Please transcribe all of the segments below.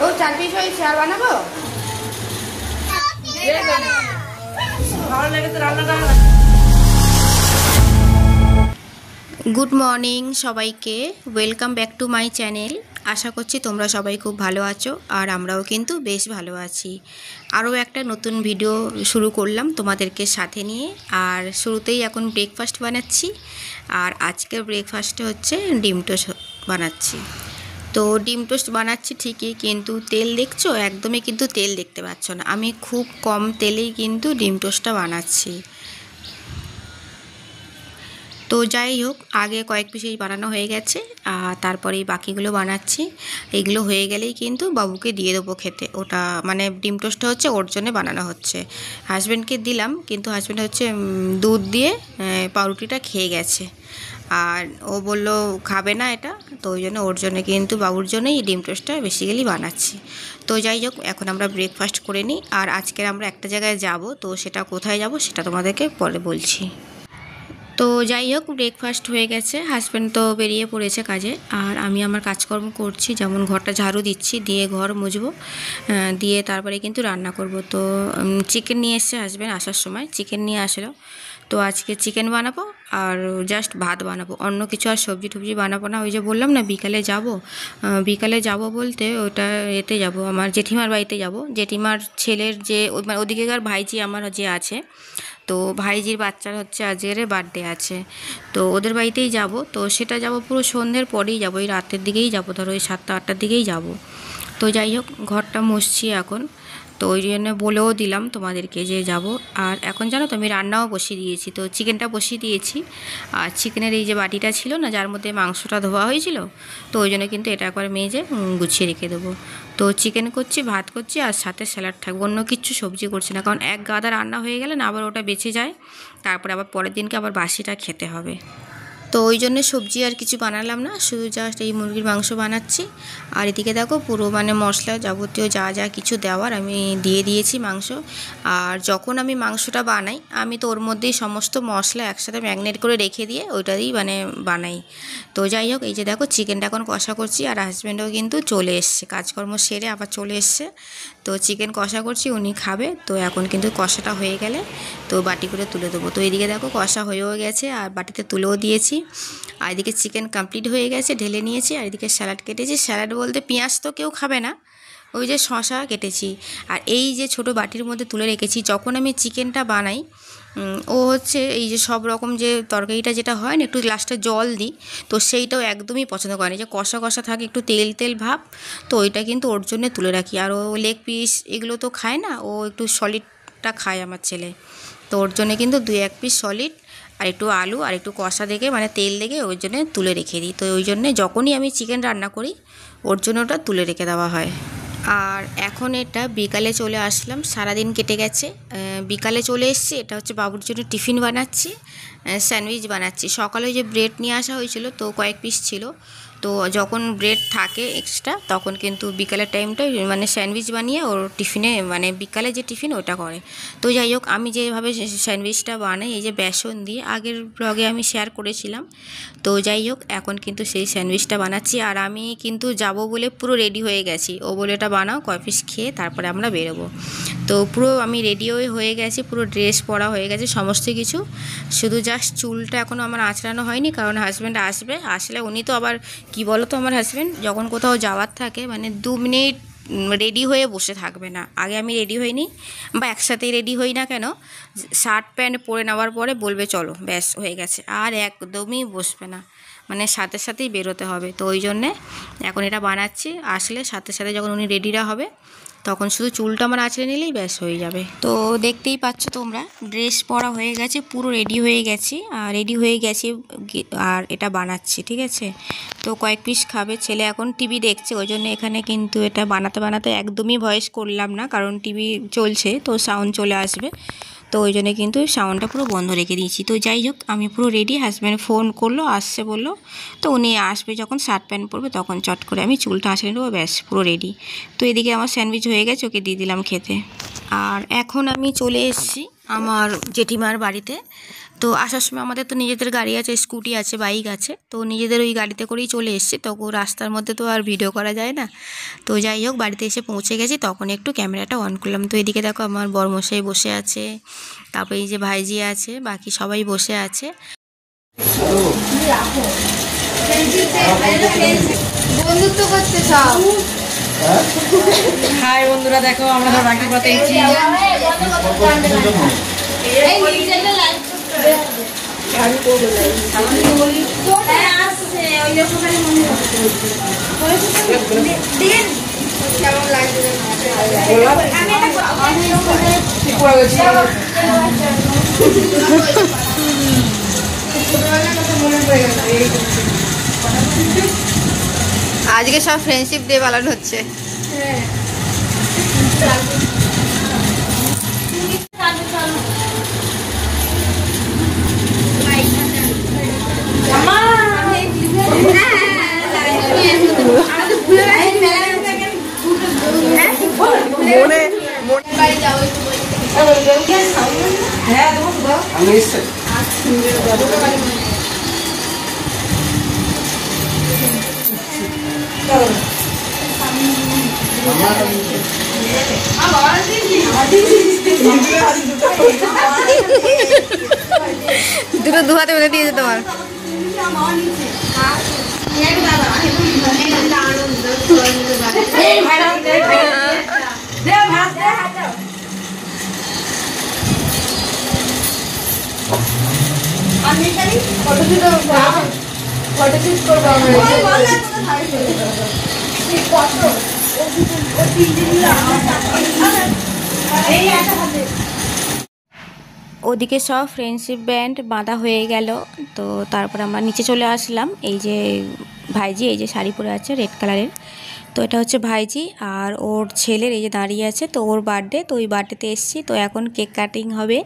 ও 4 piece হয়েছে, আর বানাবো? ভালো লাগে তো রান্নাটা। গুড মর্নিং সবাইকে, welcome back to my channel. আশা করছি তোমরা সবাই খুব ভালো আছো, আর আমরাও কিন্তু বেশ ভালো আছি। আরও একটা নতুন ভিডিও শুরু করলাম তোমাদেরকে সাথে নিয়ে। আর শুরুতেই এখন ব্রেকফাস্ট বানাচ্ছি, আর আজকের ব্রেকফাস্টে হচ্ছে ডিম টোস্ট বানাচ্ছি। তো ডিম টোস্ট বানাচ্ছি ঠিকই, কিন্তু তেল দেখছো, একদমই কিন্তু তেল দেখতে পাচ্ছ না। আমি খুব কম তেলেই কিন্তু ডিম টোস্টটা বানাচ্ছি। তো যাই হোক, আগে কয়েক পিসেই বানানো হয়ে গেছে, আর তারপরেই বাকিগুলো বানাচ্ছি। এইগুলো হয়ে গেলেই কিন্তু বাবুকে দিয়ে দেবো খেতে। ওটা মানে ডিম টোস্টটা হচ্ছে ওর জন্য বানানো হচ্ছে। হাজব্যান্ডকে দিলাম, কিন্তু হাজব্যান্ড হচ্ছে দুধ দিয়ে পাউরুটিটা খেয়ে গেছে, আর ও বললো খাবে না এটা। তো ওই জন্য ওর জন্য কিন্তু বাবুর জন্যই এই ডিম টোস্টটা বেসিক্যালি বানাচ্ছি। তো যাই হোক, এখন আমরা ব্রেকফাস্ট করে নিই। আর আজকের আমরা একটা জায়গায় যাব, তো সেটা কোথায় যাব সেটা তোমাদেরকে পরে বলছি। তো যাই হোক, ব্রেকফাস্ট হয়ে গেছে, হাজব্যান্ড তো বেরিয়ে পড়েছে কাজে, আর আমি আমার কাজকর্ম করছি, যেমন ঘরটা ঝাড়ু দিচ্ছি, দিয়ে ঘর মুছবো, দিয়ে তারপরে কিন্তু রান্না করব। তো চিকেন নিয়ে এসছে হাজব্যান্ড আসার সময়, চিকেন নিয়ে আসলো। তো আজকে চিকেন বানাবো আর জাস্ট ভাত বানাবো, অন্য কিছু আর সবজি টবজি বানাবো না। ওই যে বললাম না বিকালে যাব বলতে ওটা এতে যাব, আমার জেঠিমার বাড়িতে যাব। জেঠিমার ছেলের যে মানে ওদিকেকার ভাইজি আমার যে আছে, তো ভাইজির বাচ্চার হচ্ছে আজকের বার্থডে আছে, তো ওদের বাড়িতেই যাব। তো সেটা যাব পুরো সন্ধ্যের পরেই যাব, ওই রাতের দিকেই যাব, ধরো ওই 7টা-8টার দিকেই যাব। তো যাই হোক, ঘরটা মুছছি এখন, তো ওই জন্য বলেও দিলাম তোমাদেরকে যে যাব। আর এখন জানো তো, আমি রান্নাও বসিয়ে দিয়েছি। তো চিকেনটা বসিয়ে দিয়েছি, আর চিকেনের এই যে বাটিটা ছিল না, যার মধ্যে মাংসটা ধোয়া হয়েছিল, তো ওই জন্য কিন্তু এটা একবার মেজে গুছিয়ে রেখে দেবো। তো চিকেন করছি, ভাত করছি, আর সাথে স্যালাড থাকবে, অন্য কিচ্ছু সবজি করছি না, কারণ এক গাদা রান্না হয়ে গেলে না আবার ওটা বেঁচে যায়, তারপরে আবার পরের দিনকে আবার বাসিটা খেতে হবে। তো ওই জন্য সবজি আর কিছু বানালাম না, শুধু জাস্ট এই মুরগির মাংস বানাচ্ছি। আর এদিকে দেখো, পুরো মানে মশলা যাবতীয় যা যা কিছু দেওয়ার আমি দিয়ে দিয়েছি মাংস। আর যখন আমি মাংসটা বানাই, আমি তো ওর মধ্যেই সমস্ত মশলা একসাথে ম্যাগনেট করে রেখে দিয়ে ওইটাই মানে বানাই। তো যাই হোক, এই যে দেখো চিকেনটা এখন কষা করছি, আর হাজব্যান্ডও কিন্তু চলে এসছে, কাজকর্ম সেরে আবার চলে এসছে। তো চিকেন কষা করছি, উনি খাবে। তো এখন কিন্তু কষাটা হয়ে গেলে তো বাটি করে তুলে দেবো। তো এইদিকে দেখো কষা হয়েও গেছে, আর বাটিতে তুলেও দিয়েছি। আর এদিকে চিকেন কমপ্লিট হয়ে গেছে, ঢেলে নিয়েছি। আর এদিকে স্যালাড কেটেছি, স্যালাড বলতে পেঁয়াজ তো কেউ খাবে না, ওই যে শশা কেটেছি। আর এই যে ছোট বাটির মধ্যে তুলে রেখেছি, যখন আমি চিকেনটা বানাই, ও হচ্ছে এই যে সব রকম যে তরকারিটা যেটা হয় না, একটু লাস্টে জল দিই, তো সেইটাও একদমই পছন্দ করে না, যে কষা কষা থাকে, একটু তেল তেল ভাব। তো ওইটা কিন্তু ওর জন্য তুলে রাখি। আর ও লেগ পিস এগুলো তো খায় না, ও একটু সলিডটা খায় আমার ছেলে। তো ওর জন্য কিন্তু 2-1 পিস সলিড, আর একটু আলু, আর একটু কষা দেখে মানে তেল দেখে ওই জন্য তুলে রেখে দিই। তো ওই জন্যে যখনই আমি চিকেন রান্না করি, ওর জন্য ওটা তুলে রেখে দেওয়া হয়। আর এখন এটা বিকালে চলে আসলাম, সারাদিন কেটে গেছে, বিকালে চলে এসেছি। এটা হচ্ছে বাবুর জন্য টিফিন বানাচ্ছি, স্যান্ডউইচ বানাচ্ছি। সকালে যে ব্রেড নিয়ে আসা হয়েছিল, তো কয়েক পিস ছিল, তো যখন ব্রেড থাকে এক্সট্রা, তখন কিন্তু বিকালের টাইমটাই মানে স্যান্ডউইচ বানিয়ে ওর টিফিনে, মানে বিকালে যে টিফিন ওটা করে। তো যাই হোক, আমি যেভাবে স্যান্ডউইচটা বানাই, এই যে বেসন দিয়ে, আগের ব্লগে আমি শেয়ার করেছিলাম। তো যাই হোক, এখন কিন্তু সেই স্যান্ডউইচটা বানাচ্ছি। আর আমি কিন্তু যাব বলে পুরো রেডি হয়ে গেছি, ও বলে এটা বানাও, কয় পিস খেয়ে তারপরে আমরা বেরোবো। তো পুরো আমি রেডিও হয়ে গেছি, পুরো ড্রেস পরা হয়ে গেছে সমস্ত কিছু, শুধু জাস্ট চুলটা এখনও আমার আঁচড়ানো হয়নি, কারণ হাজব্যান্ড আসলে উনি তো আবার কি বলো তো, আমার হাজব্যান্ড যখন কোথাও যাওয়ার থাকে, মানে 2 মিনিট রেডি হয়ে বসে থাকবে না। আগে আমি রেডি হইনি, বা একসাথেই রেডি হই না কেন, শার্ট প্যান্ট পরে নেওয়ার পরে বলবে চলো, ব্যাস হয়ে গেছে, আর একদমই বসবে না, মানে সাথে সাথেই বেরোতে হবে। তো ওই জন্যে এখন এটা বানাচ্ছি, আসলে সাথে সাথে যখন উনি রেডিরা হবে, তখন শুধু চুলটা আমার আঁচড়ে নিলেই ব্যাস হয়ে যাবে। তো দেখতেই পাচ্ছ তোমরা, ড্রেস পরা হয়ে গেছে, পুরো রেডি হয়ে গেছি, আর রেডি হয়ে গেছি, আর এটা বানাচ্ছি, ঠিক আছে। তো কয়েক পিস খাবে, ছেলে এখন টিভি দেখছে, ওই জন্য এখানে কিন্তু এটা বানাতে বানাতে একদমই ভয়েস করলাম না, কারণ টিভি চলছে তো সাউন্ড চলে আসবে, তো ওই জন্য কিন্তু সাউন্ডটা পুরো বন্ধ রেখে দিয়েছি। তো যাই হোক, আমি পুরো রেডি, হাজব্যান্ড ফোন করলো, আসছে বললো, তো উনি আসবে যখন শার্ট প্যান্ট পরবে, তখন চট করে আমি চুলটা আঁচড়ে নেবো, ব্যাস পুরো রেডি। তো এদিকে আমার স্যান্ডউইচ হয়ে গেছে, ওকে দিয়ে দিলাম খেতে। আর এখন আমি চলে এসেছি আমার জেঠিমার বাড়িতে। তো আসার সময় আমাদের তো নিজেদের গাড়ি আছে, স্কুটি আছে, বাইক আছে, তো নিজেদের ওই গাড়িতে করেই চলে এসেছি। তখন রাস্তার মধ্যে তো আর ভিডিও করা যায় না। তো যাই হোক, বাড়িতে এসে পৌঁছে গেছি, তখন একটু ক্যামেরাটা অন করলাম। তো এদিকে দেখো আমার বরমশাই বসে আছে, তারপরে এই যে ভাইজি আছে, বাকি সবাই বসে আছে। বন্ধুত্ব করতে সব। হাই বন্ধুরা, দেখো আমরা সব রাখি পাতাইছি। কেমন লাগছে? আজকে সব ফ্রেন্ডশিপ ডে পালন হচ্ছে। দুটো দু হাতে বেঁধে দিয়েছে তোমার। ওদিকে সব ফ্রেন্ডশিপ ব্যান্ড বাঁধা হয়ে গেল। তো তারপর আমরা নিচে চলে আসলাম। এই যে ভাইজি, এই যে শাড়ি পরে আছে রেড কালারের, তো এটা হচ্ছে ভাইজি। আর ওর ছেলের এই যে দাঁড়িয়ে আছে, তো ওর বার্থডে, তো ওই বার্থডেতে এসেছি। তো এখন কেক কাটিং হবে।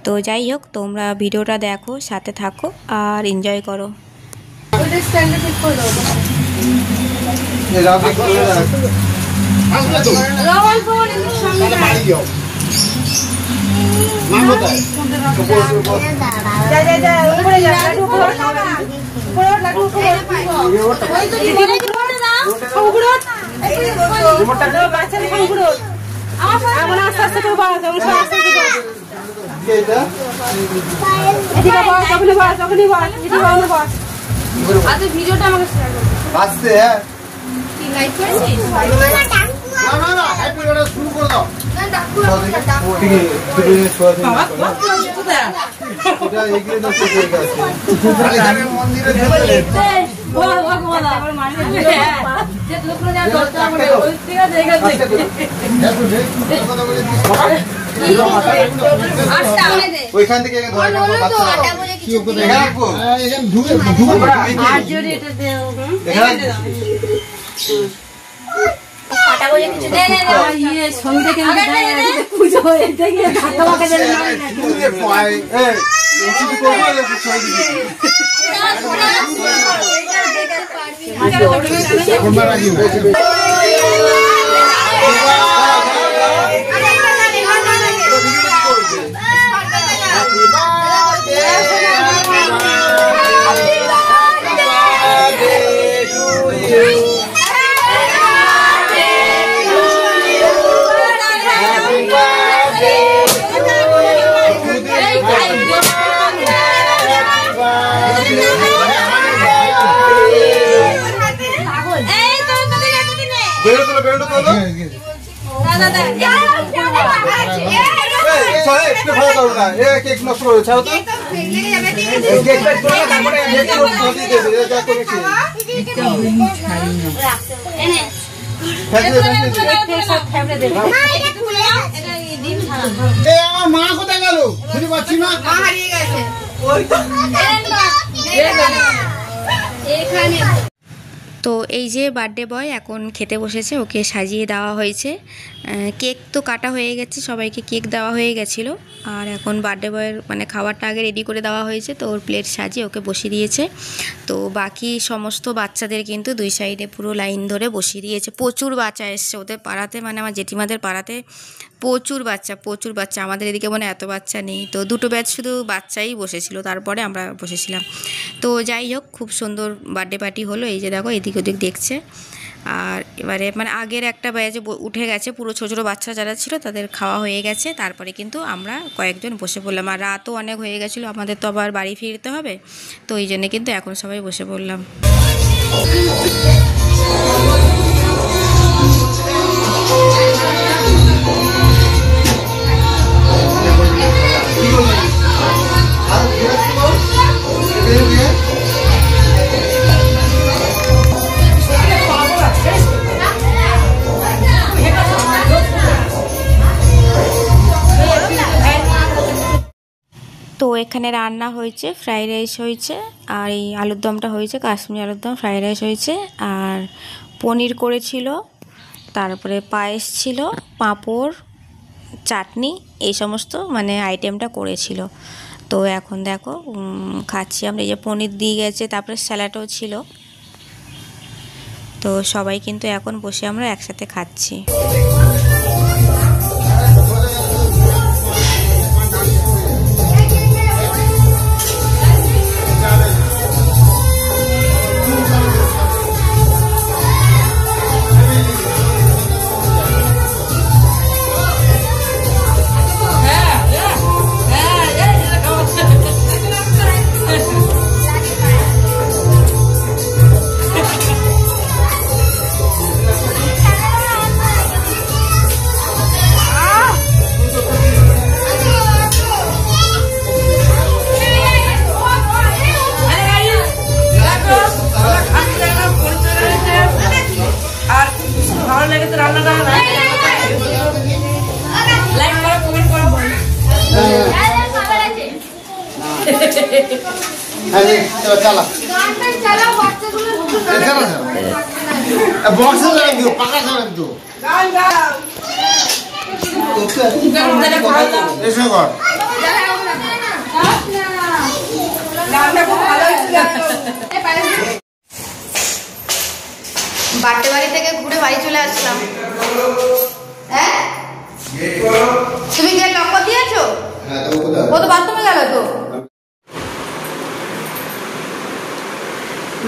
তো যাই হোক, তোমরা ভিডিওটা দেখো, সাথে থাকো আর এনজয় করো। ভিডিওটা আমাকে শেয়ার করো। বাজতে হ্যাঁ কি লাইক করেছিস? না না হ্যাপি বার্থডে শুরু করে দাও। না ডাকু আমাকে ডাকু। ঠিক আছে দুটো জিনিস ছোয়া দিন এটা এগিয়ে দাও ঠিক আছে খালি যাবে মন্দিরে যেতে যে লোকরা যা দরকার মানে ওই থেকে জায়গা থেকে ওইখান থেকে ধরে নেব বাচ্চা কি উপরে এখানে রাখবো এখানে ঢুকে আর জোরে এটা দেও এখানে ফাটা বলে কিছু দে দে ইয়ে সঙ্গে কেন পুজো এটা কি ধাক্কা মাকা দেন না নাকি তুই পায় এই ওষুধ করব না ছয় দিবি এখন মারা গিয়ে কেক নষ্ট করে ছাও তো কেক প্যাক করে তারপরে কেক নষ্ট দিয়ে দেবে যা করেছি এনে আমার মা কোথায় গেল শুনতে পাচ্ছি না মা হারিয়ে গেছে এখানে। তো এই যে বার্থডে বয় এখন খেতে বসেছে, ওকে সাজিয়ে দেওয়া হয়েছে। কেক তো কাটা হয়ে গেছে, সবাইকে কেক দেওয়া হয়ে গেছিলো। আর এখন বার্থডে বয়ের মানে খাবারটা আগে রেডি করে দেওয়া হয়েছে, তো ওর প্লেট সাজিয়ে ওকে বসিয়ে দিয়েছে। তো বাকি সমস্ত বাচ্চাদের কিন্তু দুই সাইডে পুরো লাইন ধরে বসিয়ে দিয়েছে। প্রচুর বাচ্চা এসছে ওদের পাড়াতে, মানে আমার জেঠিমাদের পাড়াতে প্রচুর বাচ্চা। আমাদের এদিকে মানে এত বাচ্চা নেই। তো দুটো ব্যাচ শুধু বাচ্চাই বসেছিল, তারপরে আমরা বসেছিলাম। তো যাই হোক, খুব সুন্দর বার্থডে পার্টি হলো। এই যে দেখো এদিক ওদিক দেখছে। আর এবারে মানে আগের একটা ব্যাচে উঠে গেছে, পুরো ছোটো ছোটো বাচ্চা যারা ছিল তাদের খাওয়া হয়ে গেছে। তারপরে কিন্তু আমরা কয়েকজন বসে পড়লাম। আর রাতও অনেক হয়ে গেছিলো, আমাদের তো আবার বাড়ি ফিরতে হবে। তো এই জন্যে কিন্তু এখন সবাই বসে পড়লাম। তো এখানে রান্না হয়েছে, ফ্রাইড রাইস হয়েছে, আর এই আলুর দমটা হয়েছে, কাশ্মীরি আলুর দম, ফ্রাইড রাইস হয়েছে, আর পনির করেছিল, তারপরে পায়েস ছিল, পাঁপড়, চাটনি, এই সমস্ত মানে আইটেমটা করেছিল। তো এখন দেখো খাচ্ছি আমরা। এই যে পনির দিয়ে গেছে, তারপরে স্যালাডও ছিল। তো সবাই কিন্তু এখন বসে আমরা একসাথে খাচ্ছি। বার্থডে বাড়ি থেকে ঘুরে বাড়ি চলে আসলাম। হ্যাঁ, তুমি গিয়ে লক দিয়েছো? ও তো বাথরুমে গেল। তো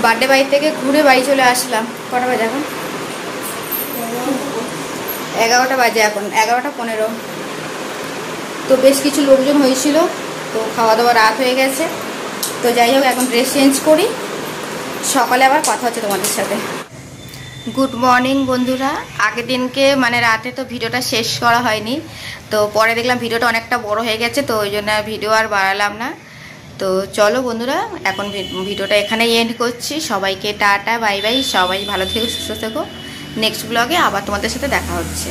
বার্থডে বাড়ি থেকে ঘুরে বাড়ি চলে আসলাম। কটা বাজে এখন? 11টা বাজে এখন, 11টা 15। তো বেশ কিছু লোকজন হয়েছিল, তো খাওয়া দাওয়া রাত হয়ে গেছে। তো যাই হোক, এখন ড্রেস চেঞ্জ করি, সকালে আবার কথা হচ্ছে তোমাদের সাথে। গুড মর্নিং বন্ধুরা। আগের দিনকে মানে রাতে তো ভিডিওটা শেষ করা হয়নি, তো পরে দেখলাম ভিডিওটা অনেকটা বড় হয়ে গেছে, তো ওই জন্য ভিডিও আর বাড়ালাম না। তো চলো বন্ধুরা, এখন ভিডিওটা এখানেই এন্ড করছি। সবাইকে টাটা, বাই বাই। সবাই ভালো থেকো, সুস্থ থেকো। নেক্সট ব্লগে আবার তোমাদের সাথে দেখা হচ্ছে।